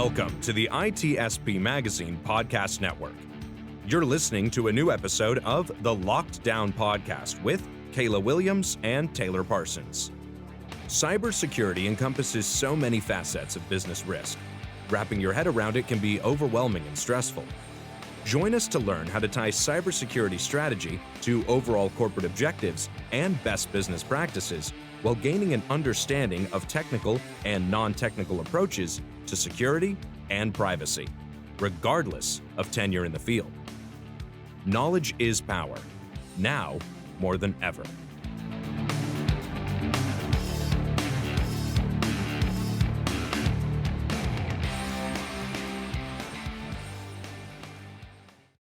Welcome to the ITSP Magazine Podcast Network. You're listening to a new episode of the Locked Down Podcast with Kayla Williams and Taylor Parsons. Cybersecurity encompasses so many facets of business risk. Wrapping your head around it can be overwhelming and stressful. Join us to learn how to tie cybersecurity strategy to overall corporate objectives and best business practices while gaining an understanding of technical and non-technical approaches to security and privacy, regardless of tenure in the field. Knowledge is power, now more than ever.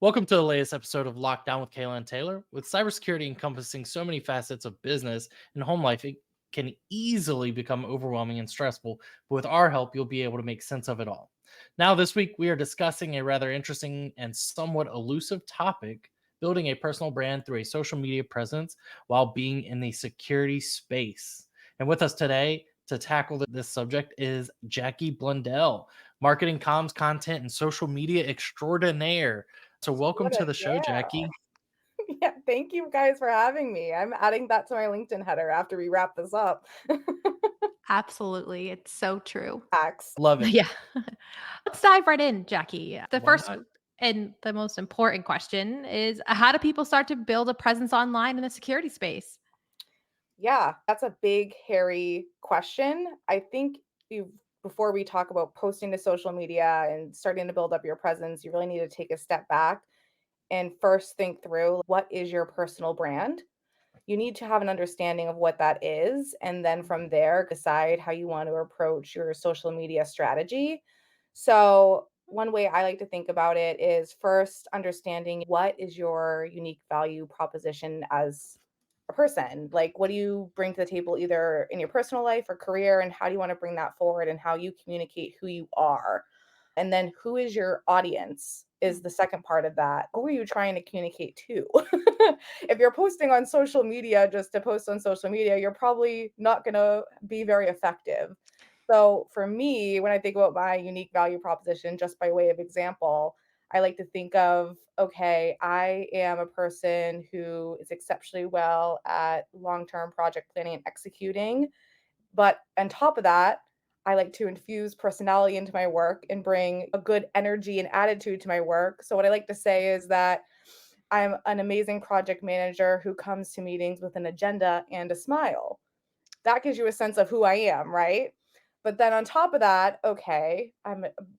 Welcome to the latest episode of Lockdown with Kayla and Taylor. With cybersecurity encompassing so many facets of business and home life, it can easily become overwhelming and stressful, but with our help, you'll be able to make sense of it all. Now, this week, we are discussing a rather interesting and somewhat elusive topic, building a personal brand through a social media presence while being in the security space. And with us today to tackle this subject is Jackie Blundell, marketing, comms, content, and social media extraordinaire. So welcome to the show, Jackie. Yeah, thank you guys for having me. I'm adding that to my LinkedIn header after we wrap this up. Absolutely. It's so true. Facts. Love it. Yeah. Let's dive right in, Jackie. The Why first not? and the most important question is, how do people start to build a presence online in the security space? Yeah, that's a big, hairy question. I think before we talk about posting to social media and starting to build up your presence, you really need to take a step back and first think through, what is your personal brand? You need to have an understanding of what that is, and then from there, decide how you want to approach your social media strategy. So one way I like to think about it is first understanding, what is your unique value proposition as a person? Like, what do you bring to the table, either in your personal life or career, and how do you want to bring that forward, and how you communicate who you are? And then, who is your audience is the second part of that. Who are you trying to communicate to? If you're posting on social media just to post on social media, you're probably not going to be very effective. So for me, when I think about my unique value proposition, just by way of example, I like to think of, okay, I am a person who is exceptionally well at long-term project planning and executing. But on top of that, I like to infuse personality into my work and bring a good energy and attitude to my work. So what I like to say is that I'm an amazing project manager who comes to meetings with an agenda and a smile. That gives you a sense of who I am, right? But then on top of that, okay,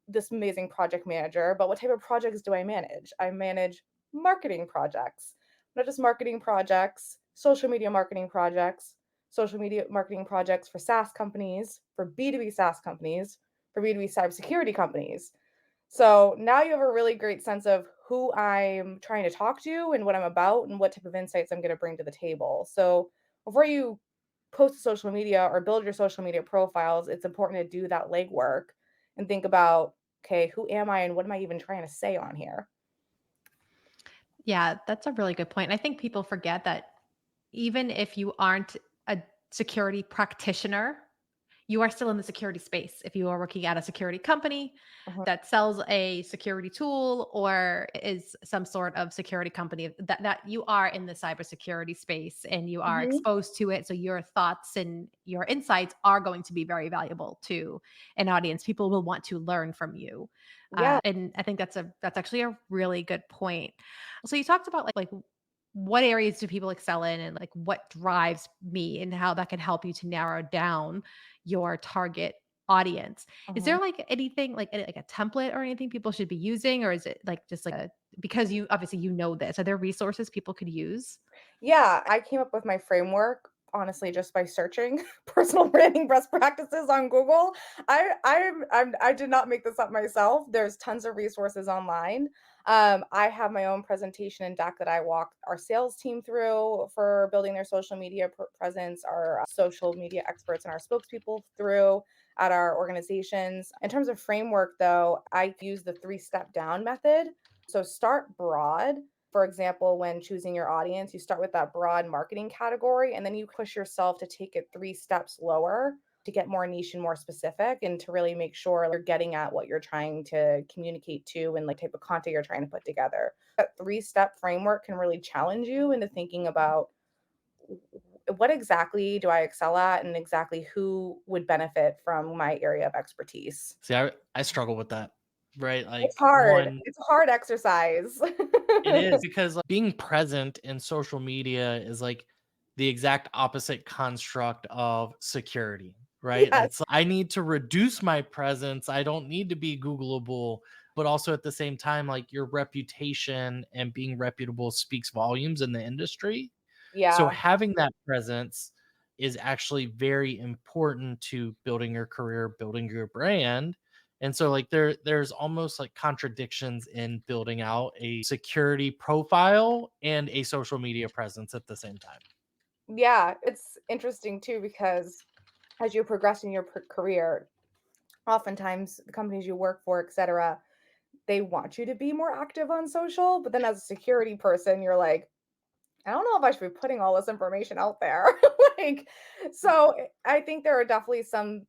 this amazing project manager, but what type of projects do I manage? I manage marketing projects, not just marketing projects, social media marketing projects for SaaS companies, for B2B SaaS companies, for B2B cybersecurity companies. So now you have a really great sense of who I'm trying to talk to and what I'm about and what type of insights I'm going to bring to the table. So before you post to social media or build your social media profiles, it's important to do that legwork and think about, okay, who am I and what am I even trying to say on here? Yeah, that's a really good point. I think people forget that even if you aren't a security practitioner, you are still in the security space. If you are working at a security company Mhm. that sells a security tool or is some sort of security company, that you are in the cybersecurity space and you are Mhm. exposed to it. So your thoughts and your insights are going to be very valuable to an audience. People will want to learn from you. Yeah. And I think that's actually a really good point. So you talked about like what areas do people excel in and like what drives me and how that can help you to narrow down your target audience. Is Mhm. there like anything like a template or anything people should be using, or is it like just like because you obviously you know this, are there resources people could use? Yeah, I came up with my framework honestly just by searching personal branding best practices on Google. I did not make this up myself. There's tons of resources online. I have my own presentation and deck that I walk our sales team through for building their social media presence, our social media experts and our spokespeople through at our organizations. In terms of framework, though, I use the 3-step down method. So start broad. For example, when choosing your audience, you start with that broad marketing category and then you push yourself to take it 3 steps lower to get more niche and more specific and to really make sure you're getting at what you're trying to communicate to and like type of content you're trying to put together. That 3-step framework can really challenge you into thinking about what exactly do I excel at and exactly who would benefit from my area of expertise. See, I struggle with that, right? It's Like, hard. one, It's a hard exercise. it is because like, being present in social media is like the exact opposite construct of security, right? Yes. It's I need to reduce my presence. I don't need to be Googleable, but also at the same time, like your reputation and being reputable speaks volumes in the industry. So Yeah. having that presence is actually very important to building your career, building your brand. And so like there's almost like contradictions in building out a security profile and a social media presence at the same time. Yeah. It's interesting too because as you progress in your career, oftentimes the companies you work for, et cetera, they want you to be more active on social. But then as a security person, you're like, I don't know if I should be putting all this information out there. Like, so I think there are definitely some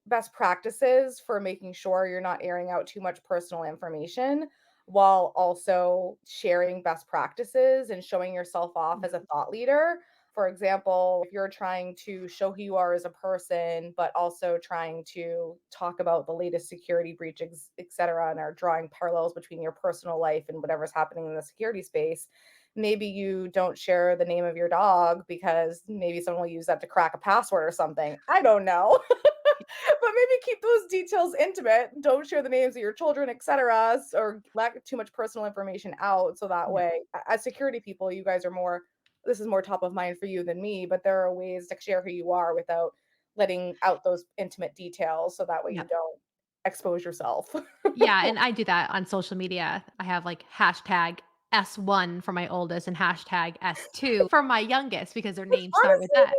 best practices for making sure you're not airing out too much personal information while also sharing best practices and showing yourself off as a thought leader. For example, if you're trying to show who you are as a person, but also trying to talk about the latest security breaches, et cetera, and are drawing parallels between your personal life and whatever's happening in the security space, maybe you don't share the name of your dog because maybe someone will use that to crack a password or something. I don't know. But maybe keep those details intimate. Don't share the names of your children, etc., or let too much personal information out. So that Yeah. way, as security people, you guys are more. This is more top of mind for you than me. But there are ways to share who you are without letting out those intimate details. So that way, Yeah. you don't expose yourself. Yeah, and I do that on social media. I have like hashtag S1 for my oldest and hashtag S2 for my youngest because their names start with Honestly, that.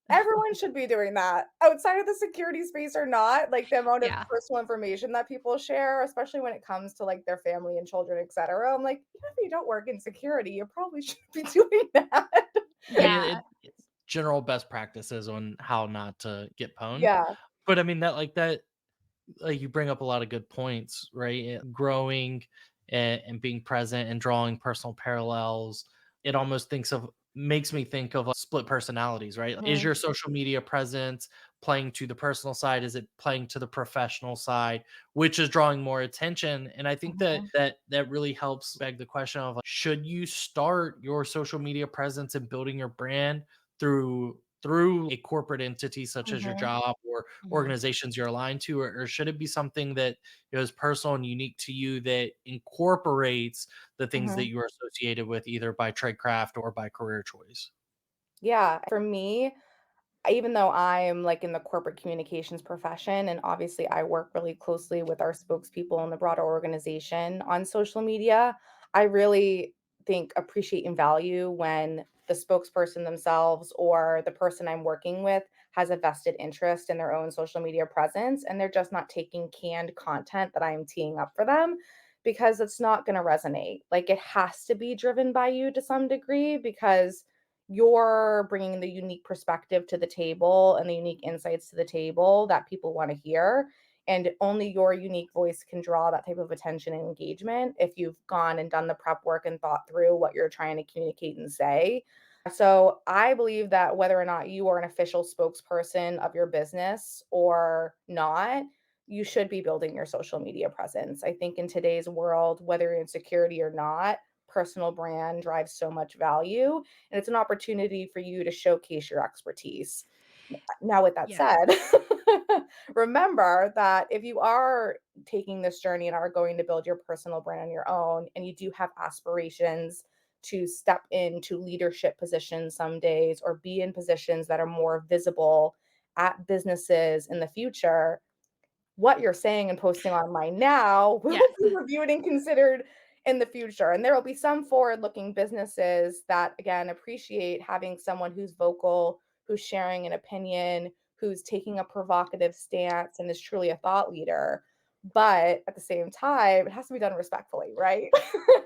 everyone should be doing that. Outside of the security space or not, like, the amount of Yeah. personal information that people share, especially when it comes to, like, their family and children, etcetera. I'm like, even if you don't work in security, you probably shouldn't be doing that. I mean, Yeah. it's general best practices on how not to get pwned. Yeah. But I mean that like you bring up a lot of good points, right? Growing and being present and drawing personal parallels. It almost thinks of makes me think of split personalities, right? Is Mhm, your social media presence playing to the personal side? Is it playing to the professional side? Which is drawing more attention? And I think that mhm, that really helps beg the question of like, should you start your social media presence and building your brand through a corporate entity such as your mhm. job or Mhm. organizations you're aligned to, or should it be something that is personal and unique to you that incorporates the things that Mhm. you are associated with either by trade craft or by career choice? Yeah, for me, even though I'm like in the corporate communications profession, and obviously I work really closely with our spokespeople and the broader organization on social media, I really think appreciate and value when the spokesperson themselves or the person I'm working with has a vested interest in their own social media presence and they're just not taking canned content that I'm teeing up for them because it's not going to resonate. Like it has to be driven by you to some degree because you're bringing the unique perspective to the table and the unique insights to the table that people want to hear. And only your unique voice can draw that type of attention and engagement if you've gone and done the prep work and thought through what you're trying to communicate and say. So I believe that whether or not you are an official spokesperson of your business or not, you should be building your social media presence. I think in today's world, whether you're in security or not, personal brand drives so much value and it's an opportunity for you to showcase your expertise. Now, with that Yeah. said, remember that if you are taking this journey and are going to build your personal brand on your own, and you do have aspirations to step into leadership positions some days or be in positions that are more visible at businesses in the future, what you're saying and posting online now will Yes. be reviewed and considered in the future. And there will be some forward-looking businesses that, again, appreciate having someone who's vocal, who's sharing an opinion, who's taking a provocative stance, and is truly a thought leader. But at the same time, it has to be done respectfully, right?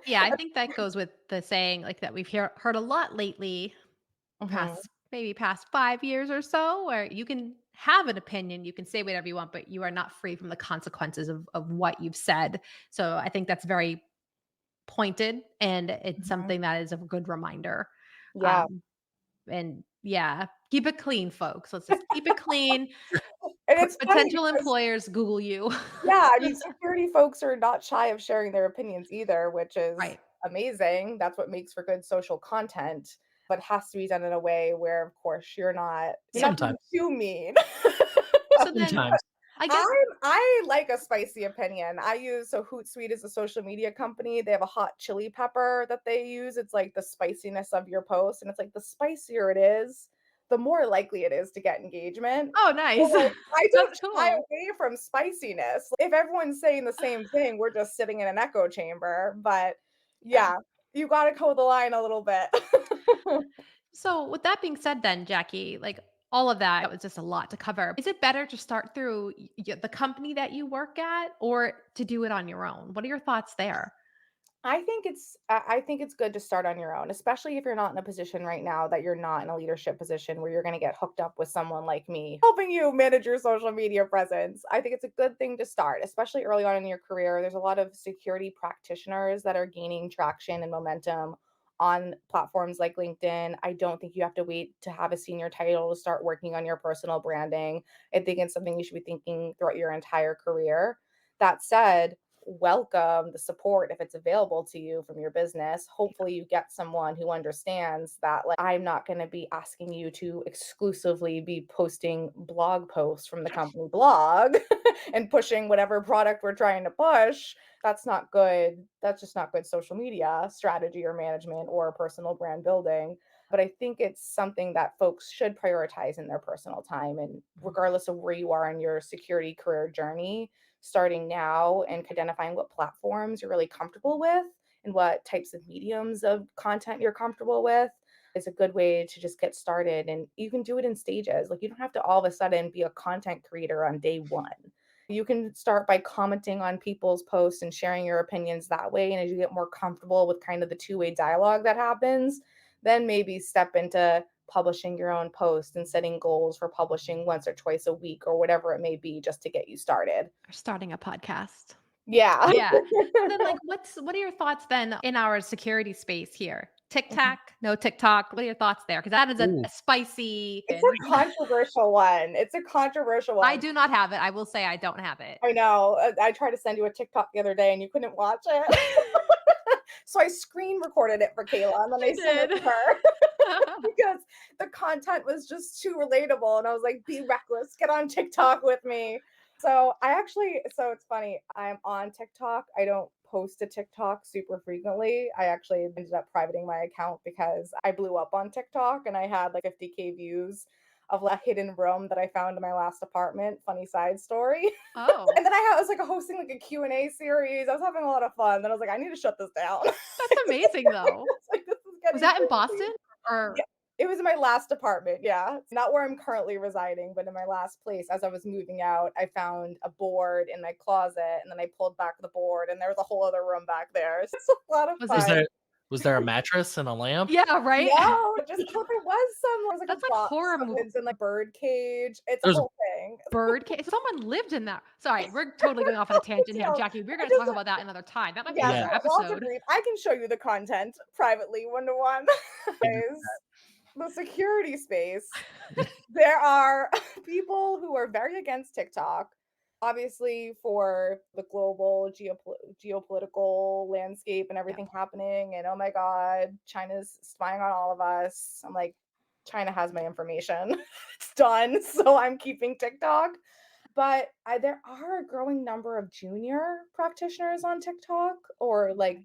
Yeah, I think that goes with the saying like that we've heard a lot lately, Mhm. past maybe past 5 years or so, where you can have an opinion, you can say whatever you want, but you are not free from the consequences of what you've said. So I think that's very pointed, and it's Mhm. something that is a good reminder. Yeah. Um, and yeah, keep it clean, folks. Let's just keep it clean. And it's funny Potential because employers Google you. yeah, I mean, security folks are not shy of sharing their opinions either, which is Right. amazing. That's what makes for good social content, but has to be done in a way where, of course, you're not being Sometimes. too mean. So then Sometimes. I guess I like a spicy opinion. So Hootsuite is a social media company. They have a hot chili pepper that they use. It's like the spiciness of your post, and it's like the spicier it is, the more likely it is to get engagement. oh, So, nice. like, I That's don't shy cool. away from spiciness. If everyone's saying the same thing, we're just sitting in an echo chamber. But Yeah. yeah, you got to toe the line a little bit. So with that being said then, Jackie, like all of that was just a lot to cover. Is it better to start through the company that you work at or to do it on your own? What are your thoughts there? I think it's good to start on your own, especially if you're not in a position right now that you're not in a leadership position where you're going to get hooked up with someone like me helping you manage your social media presence. I think it's a good thing to start, especially early on in your career. There's a lot of security practitioners that are gaining traction and momentum on platforms like LinkedIn. I don't think you have to wait to have a senior title to start working on your personal branding. I think it's something you should be thinking throughout your entire career. That said, welcome the support if it's available to you from your business. Hopefully you get someone who understands that, like, I'm not going to be asking you to exclusively be posting blog posts from the company blog and pushing whatever product we're trying to push. That's not good. That's just not good social media strategy or management or personal brand building. But I think it's something that folks should prioritize in their personal time. And regardless of where you are in your security career journey, starting now and identifying what platforms you're really comfortable with and what types of mediums of content you're comfortable with is a good way to just get started. And you can do it in stages. Like, you don't have to all of a sudden be a content creator on day one. You can start by commenting on people's posts and sharing your opinions that way. And as you get more comfortable with kind of the two-way dialogue that happens, then maybe step into publishing your own post and setting goals for publishing once or twice a week or whatever it may be, just to get you started. Or starting a podcast. Yeah. Yeah. So then like what are your thoughts then in our security space here? TikTok, no TikTok. What are your thoughts there? Because that is Ooh. a spicy It's a controversial one. It's a controversial I one. do not have it. I will say I don't have it. I know. I tried to send you a TikTok the other day and you couldn't watch it. So I screen recorded it for Kayla and then I You sent it did. to her because the content was just too relatable. And I was like, be reckless, get on TikTok with me. So it's funny. I'm on TikTok. I don't post to TikTok super frequently. I actually ended up privating my account because I blew up on TikTok and I had like 50K views of a hidden room that I found in my last apartment. Funny side story. Oh, And then I was like hosting like a Q&A series. I was having a lot of fun. Then I was like, I need to shut this down. that's amazing though. It's like, this is Was getting that in crazy. Boston or Yeah, it was in my last apartment. Yeah. It's not where I'm currently residing, but in my last place. As I was moving out, I found a board in my closet and then I pulled back the board and there was a whole other room back there. So it's a lot of was Was it? fun. there a mattress and a lamp? Yeah, right? No, just well, there was like a That's like box horror movie. and like bird cage. It's a There's a whole thing. Bird cage. Someone lived in that. Sorry, we're totally going off on a tangent here, So Jackie. We're I going to just talk about that another time. That might be yes, Yeah. another we'll have to episode. brief. I can show you the content privately, one to one. Is the security space. There are people who are very against TikTok, obviously, for the global geopolitical landscape and everything happening. And oh my God, China's spying on all of us. I'm like, China has my information. It's done. So I'm keeping TikTok. But there are a growing number of junior practitioners on TikTok, or like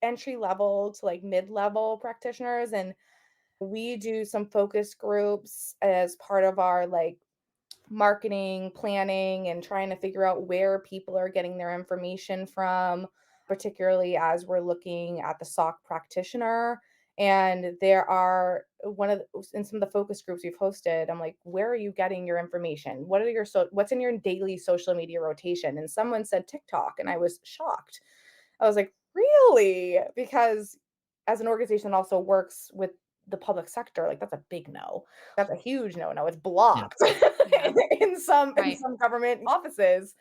entry level to like mid level practitioners. And we do some focus groups as part of our like marketing planning and trying to figure out where people are getting their information from, particularly as we're looking at the SOC practitioner. And there are in some of the focus groups we've hosted, I'm like, where are you getting your information? What's in your daily social media rotation? And someone said TikTok, and I was shocked. I was like, really? Because as an organization that also works with the public sector, like that's a big no. That's a huge no. It's Yeah. blocked Yeah. in some Right. government offices.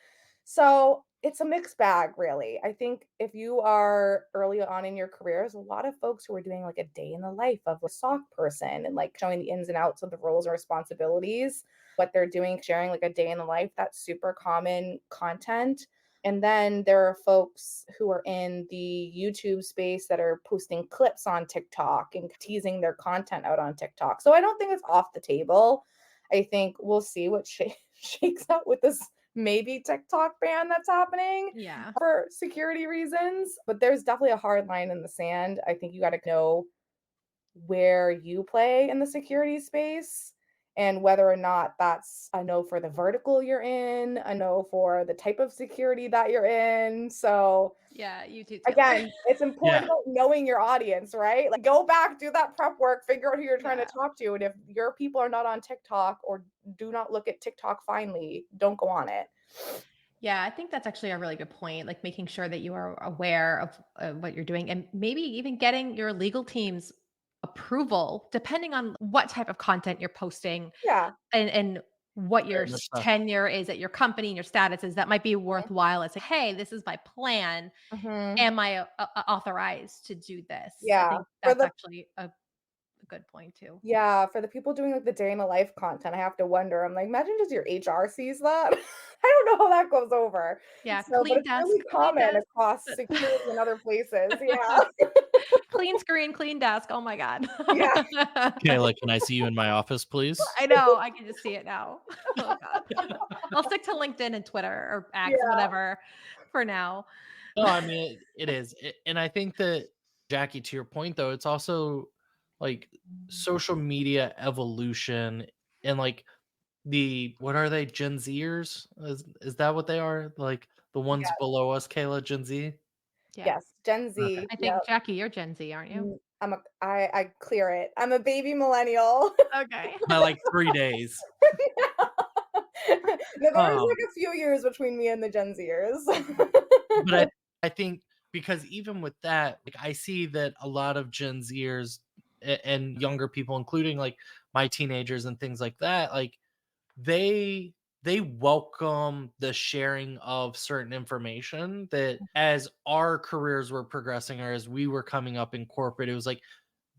So it's a mixed bag, really. I think if you are early on in your career, there's a lot of folks who are doing like a day in the life of a SOC person and like showing the ins and outs of the roles and responsibilities, what they're doing, sharing like a day in the life. That's super common content. And then there are folks who are in the YouTube space that are posting clips on TikTok and teasing their content out on TikTok. So I don't think it's off the table. I think we'll see what shakes out with this maybe TikTok ban that's happening Yeah. for security reasons. But there's definitely a hard line in the sand. I think you got to know where you play in the security space and whether or not that's a no for the vertical you're in, a no for the type of security that you're in. So Yeah, you too, Taylor. again, it's important about knowing your audience, right? Like go back, do that prep work, figure out who you're trying to talk to. And if your people are not on TikTok or do not look at TikTok finally, don't go on it. Yeah, I think that's actually a really good point. Like making sure that you are aware of what you're doing and maybe even getting your legal team's approval, depending on what type of content you're posting Yeah. and what your Very much so. tenure is at your company and your status is. That might be worthwhile. It's like, hey, this is my plan. Mhm. Am I authorized to do this? I Yeah. think For that's the actually a good point too. Yeah, for the people doing like the day in the life content, I have to wonder. I'm like, imagine just your HR sees that. I don't know how that goes over. Yeah, So, but clean it's desk, really clean common desk. across security and other places. Yeah. Clean screen, clean desk. Oh my God. Yeah. Kayla, can I see you in my office, please? I know. I can just see it now. Oh God. I'll stick to LinkedIn and Twitter or X, Yeah. whatever for now. No, I mean it is, and I think that Jackie, to your point though, it's also like social media evolution and like the what are they, Gen Zers? Is that what they are? Like the ones Yeah. below us, Kayla, Gen Z? Yeah. Yes. Gen Okay. Z. I Yep. think Jackie, you're Gen Z, aren't you? I clear it. I'm a baby millennial. Okay. By like 3 days. No, there is Um, like a few years between me and the Gen Zers. but I think because even with that, like I see that a lot of Gen Zers and younger people, including like my teenagers and things like that, like they they welcome the sharing of certain information that as our careers were progressing or as we were coming up in corporate, it was like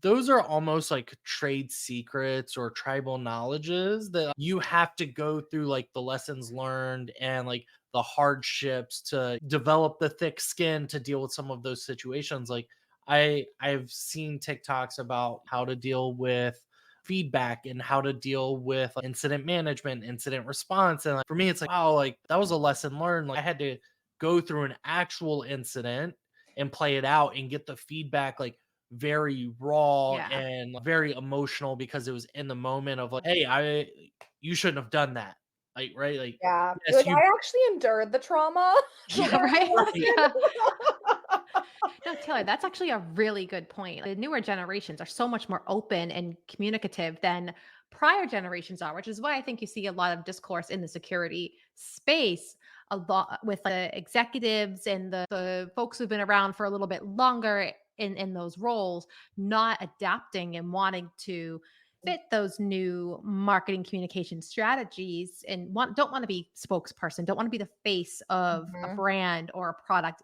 those are almost like trade secrets or tribal knowledges that you have to go through like the lessons learned and like the hardships to develop the thick skin to deal with some of those situations. Like I've seen TikToks about how to deal with feedback and how to deal with incident management, incident response. And like, for me, it's like, wow, like that was a lesson learned. Like I had to go through an actual incident and play it out and get the feedback like very raw Yeah. and very emotional because it was in the moment of like, hey, you shouldn't have done that. Like, right? Like, Yeah. You're yes, like, you I actually endured the trauma to Yeah, learn right. the Yeah. lesson. No, Taylor, that's actually a really good point. The newer generations are so much more open and communicative than prior generations are, which is why I think you see a lot of discourse in the security space, a lot with the executives and the folks who've been around for a little bit longer in those roles, not adapting and wanting to fit those new marketing communication strategies and don't want to be spokesperson, don't want to be the face of a Mhm. brand or a product.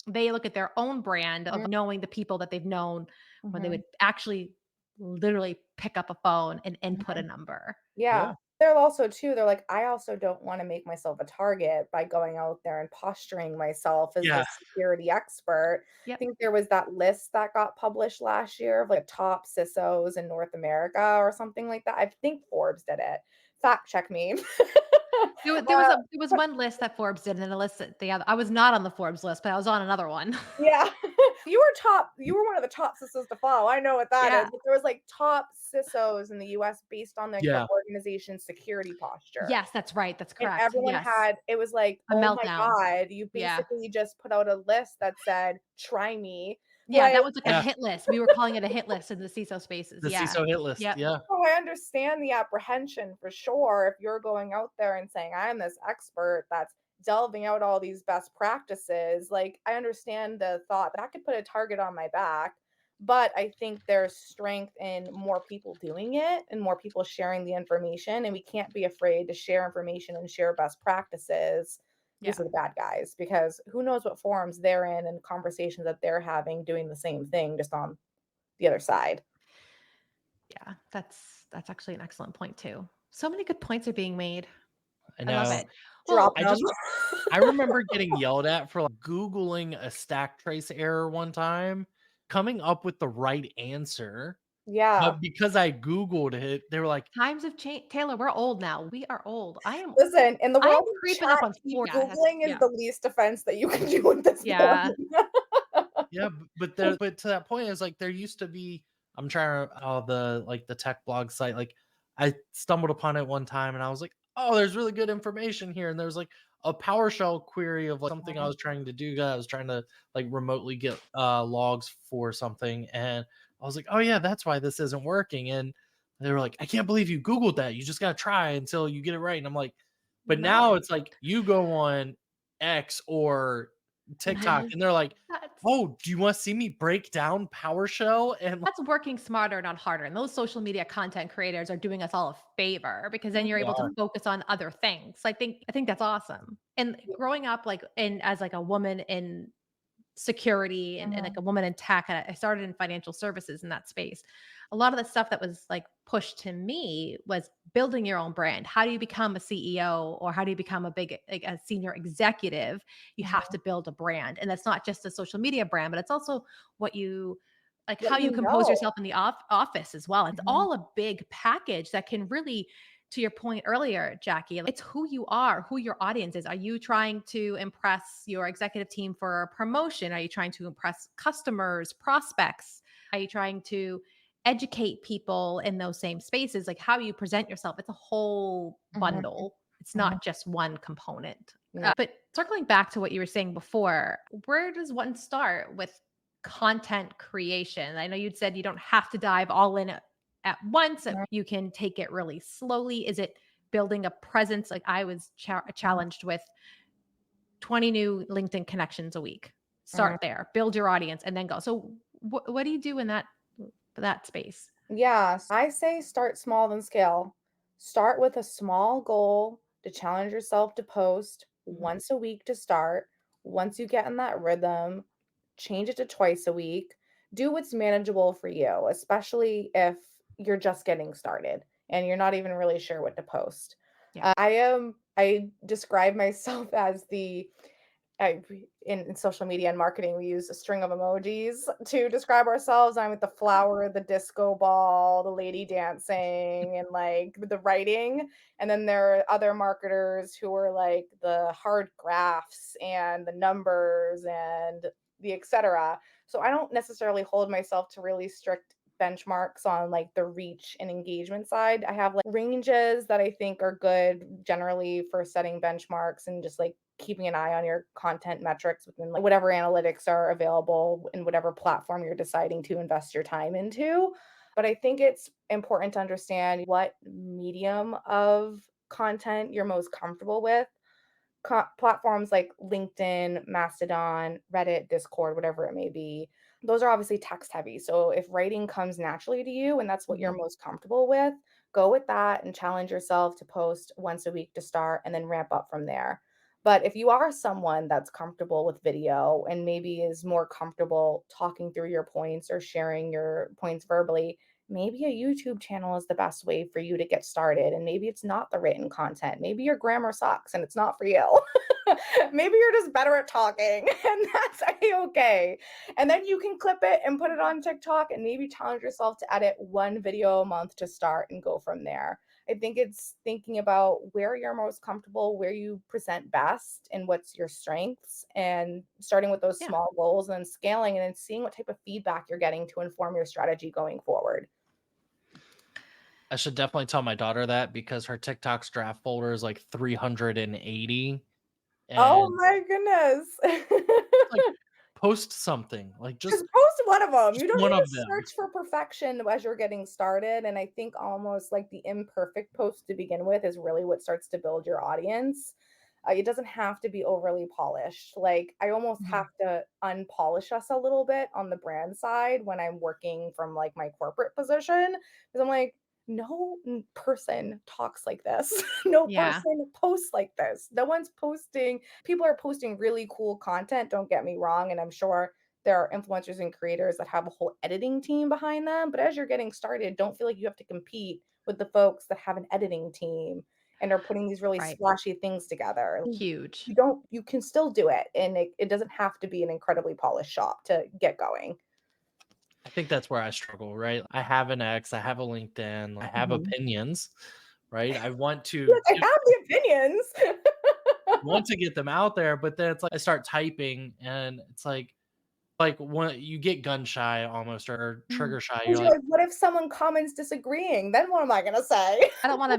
They look at their own brand Mhm. of knowing the people that they've known when they Mhm. would actually literally pick up a phone and input a Mhm. number. Yeah. yeah. They're also too, they're like, I also don't want to make myself a target by going out there and posturing myself as Yeah. this security expert. I Yep. think there was that list that got published last year of like top CISOs in North America or something like that. I think Forbes did it. Fact check me. There was one list that Forbes did and a list that the other. I was not on the Forbes list, but I was on another one. Yeah. You were one of the top CISOs to follow. I know what that is. Yeah. But there was like top CISOs in the US based on like their Yeah. organization's security posture. Yes, that's right. That's And correct. everyone Yes. had it was like, A "Oh my meltdown. god, you Yeah. basically just put out a list that said, 'Try me.'" Yeah, Like, that was like a Yeah. hit list. We were calling it a hit list in the CISO spaces. The Yeah. CISO hit list. Yep. Yeah. oh, I understand the apprehension for sure if you're going out there and saying, "I'm this expert that's delving out all these best practices." Like, I understand the thought that could put a target on my back, but I think there's strength in more people doing it and more people sharing the information. And we can't be afraid to share information and share best practices. These Yeah. are the bad guys because who knows what forums they're in and conversations that they're having doing the same thing just on the other side. Yeah, that's actually an excellent point too. So many good points are being made. I I love know. it. Drop Well, I them. just I remember getting yelled at for like Googling a stack trace error one time, coming up with the right answer. Yeah. But because I Googled it, they were like, times have changed. Taylor, we're old now. We are old. Listen, in the I am world of creeping up chat, on 40. Yeah, Googling is yeah. the least offense that you can do at this Yeah. point. yeah, but to that point, it's like there used to be. I'm trying to the tech blog site. Like I stumbled upon it one time, and I was like, oh, there's really good information here. And there's like a PowerShell query of like something I was trying to do. I was trying to like remotely get logs for something, and I was like, oh yeah, that's why this isn't working. And they were like, I can't believe you Googled that. You just gotta try until you get it right. And I'm like, but now No. it's like you go on X or TikTok, and they're like, That's oh, do you want to see me break down PowerShell? And like, that's working smarter, not harder. And those social media content creators are doing us all a favor because then you're they able to are. focus on other things. I think that's awesome. And growing up like in as like a woman in security and like Mhm. a woman in tech, and I started in financial services in that space. A lot of the stuff that was like pushed to me was building your own brand. How do you become a CEO or how do you become a big like a senior executive? You have Mhm. to build a brand. And that's not just a social media brand, but it's also what you like What how you you compose know. yourself in the office as well. It's Mhm. all a big package that can really, to your point earlier, Jackie, it's who you are, who your audience is. Are you trying to impress your executive team for a promotion? Are you trying to impress customers, prospects? Are you trying to educate people in those same spaces? Like how you present yourself, it's a whole Mhm. bundle. It's Mhm. not just one component. Yeah. But circling back to what you were saying before, where does one start with content creation? I know you'd said you don't have to dive all in at once. Mhm. You can take it really slowly. Is it building a presence? Like I was challenged with 20 new LinkedIn connections a week. Mhm. Start there, build your audience, and then go. So, what do you do in that space? Yeah, I say start small then scale. Start with a small goal to challenge yourself to post once a week to start. Once you get in that rhythm, change it to twice a week. Do what's manageable for you, especially if you're just getting started and you're not even really sure what to post. Yeah. I describe myself as in social media and marketing, we use a string of emojis to describe ourselves. I'm with the flower, the disco ball, the lady dancing, and like the writing. And then there are other marketers who are like the hard graphs and the numbers and the etc. So I don't necessarily hold myself to really strict benchmarks on like the reach and engagement side. I have like ranges that I think are good generally for setting benchmarks and just like keeping an eye on your content metrics within like whatever analytics are available in whatever platform you're deciding to invest your time into. But I think it's important to understand what medium of content you're most comfortable with. Platforms like LinkedIn, Mastodon, Reddit, Discord, whatever it may be, those are obviously text heavy. So if writing comes naturally to you and that's what you're Mhm. most comfortable with, go with that and challenge yourself to post once a week to start and then ramp up from there. But if you are someone that's comfortable with video and maybe is more comfortable talking through your points or sharing your points verbally, maybe a YouTube channel is the best way for you to get started. And maybe it's not the written content. Maybe your grammar sucks and it's not for you. Maybe you're just better at talking and that's okay. And then you can clip it and put it on TikTok and maybe challenge yourself to edit one video a month to start and go from there. I think it's thinking about where you're most comfortable, where you present best, and what's your strengths, and starting with those Yeah. small goals and then scaling and then seeing what type of feedback you're getting to inform your strategy going forward. I should definitely tell my daughter that because her TikTok's draft folder is like 380, Oh and my goodness. like post something, like Just post one of them. just You don't one need to of them. search for perfection as you're getting started, and I think almost like the imperfect post to begin with is really what starts to build your audience. It doesn't have to be overly polished. Like I almost Mhm. have to unpolish us a little bit on the brand side when I'm working from like my corporate position, because I'm like, no person talks like this. No Yeah. person posts like this. No one's posting. People are posting really cool content, don't get me wrong. And I'm sure there are influencers and creators that have a whole editing team behind them. But as you're getting started, don't feel like you have to compete with the folks that have an editing team and are putting these really Right. splashy things together. Huge. You can still do it. And it doesn't have to be an incredibly polished shop to get going. I think that's where I struggle, right? I have an X, I have a LinkedIn, I have Mhm. opinions, right? I want to Yes, I have the opinions. get them out there, but then it's like I start typing and it's like when you get gun shy almost or Mm. trigger shy, And you're you're like, like, what if someone comments disagreeing? Then what am I gonna say? I don't want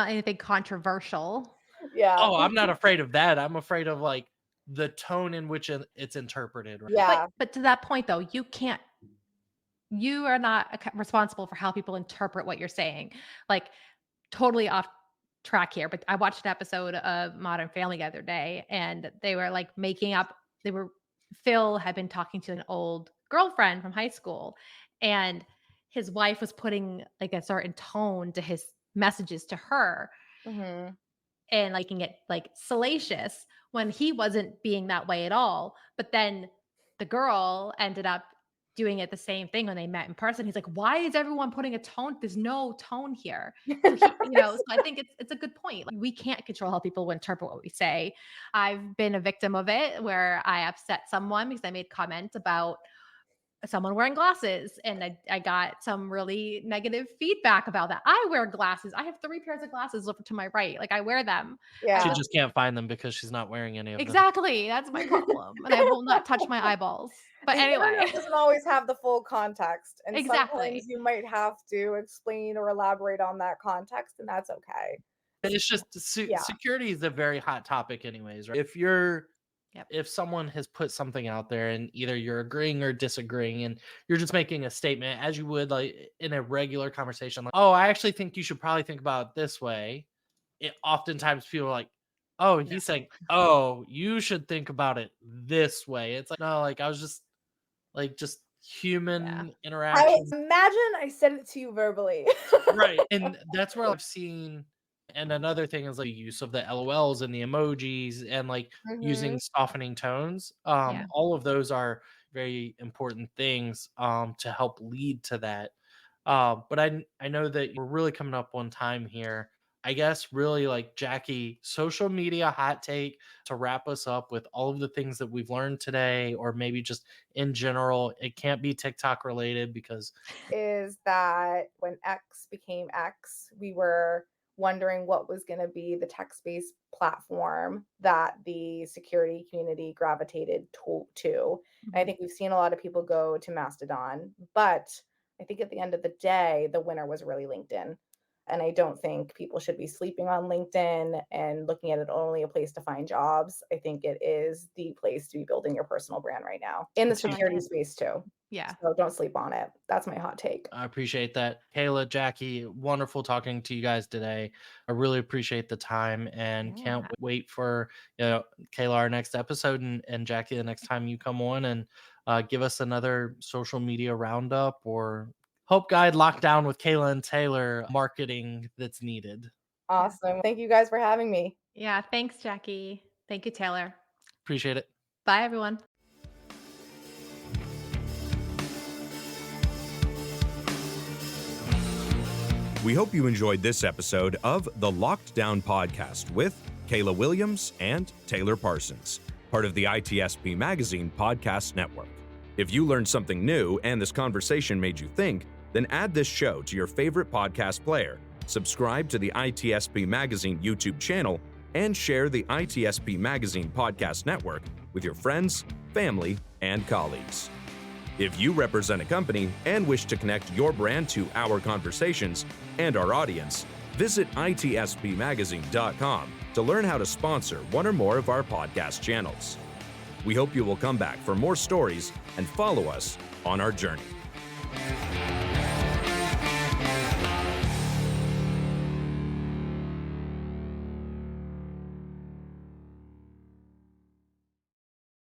anything controversial. Yeah. "Oh, I'm not afraid of that. I'm afraid of like the tone in which it's interpreted." Right? Yeah. But to that point though, you are not responsible for how people interpret what you're saying. Like totally off track here, but I watched an episode of Modern Family the other day and they were like making up they were Phil had been talking to an old girlfriend from high school and his wife was putting like a certain tone to his messages to her Mhm. and liking it like salacious when he wasn't being that way at all. But then the girl ended up doing it the same thing when they met in person. He's like, why is everyone putting a tone? There's no tone here. So he, so I think it's a good point. Like we can't control how people interpret what we say. I've been a victim of it where I upset someone because I made comments about someone wearing glasses and I got some really negative feedback about that. I wear glasses. I have 3 pairs of glasses over to my right. Like I wear them. I She Yeah. just just can't find them because she's not wearing any of them. exactly. That's my problem. And I will not touch my eyeballs. But The anyway, internet doesn't always have the full context, and sometimes exactly. you might have to explain or elaborate on that context, and that's okay. It's just Yeah. security is a very hot topic anyways, right? Yep. If someone has put something out there and either you're agreeing or disagreeing and you're just making a statement as you would like in a regular conversation like, "Oh, I actually think you should probably think about it this way." It oftentimes people are like, "Oh, No. he's saying, "Oh, you should think about it this way." It's like, "No, like I was just Yeah. human I interaction." imagine I said it to you verbally. Right, and that's where I've seen and another thing is, like, use of the LOLs and the emojis and, like, using Mhm. softening tones, Yeah. all of those are very important things, to help lead to that, but I know that we're really coming up on time here. I guess, really, like, Jackie, social media hot take to wrap us up with all of the things that we've learned today or maybe just in general, it can't be TikTok related because Is that when X became X, we were wondering what was going to be the text-based platform that the security community gravitated to. And I Mhm. think we've seen a lot of people go to Mastodon, but I think at the end of the day, the winner was really LinkedIn. And I don't think people should be sleeping on LinkedIn and looking at it only a place to find jobs. I think it is the place to be building your personal brand right now in the That's security right. space too. Yeah. So don't sleep on it. That's my hot take. I appreciate that. Kayla, Jackie, wonderful talking to you guys today. I really appreciate the time and can't Yeah. wait for Kayla our next episode and Jackie the next time you come on and give us another social media roundup or Hope Guide lockdown with Kayla and Taylor marketing that's needed. Yeah. Awesome. Thank you guys for having me. Yeah. Thanks, Jackie. Thank you, Taylor. Appreciate it. Bye, everyone. We hope you enjoyed this episode of the Locked Down Podcast with Kayla Williams and Taylor Parsons, part of the ITSP Magazine Podcast Network. If you learned something new and this conversation made you think, then add this show to your favorite podcast player, subscribe to the ITSP Magazine YouTube channel, and share the ITSP Magazine Podcast Network with your friends, family, and colleagues. If you represent a company and wish to connect your brand to our conversations and our audience, visit itspmagazine.com to learn how to sponsor one or more of our podcast channels. We hope you will come back for more stories and follow us on our journey.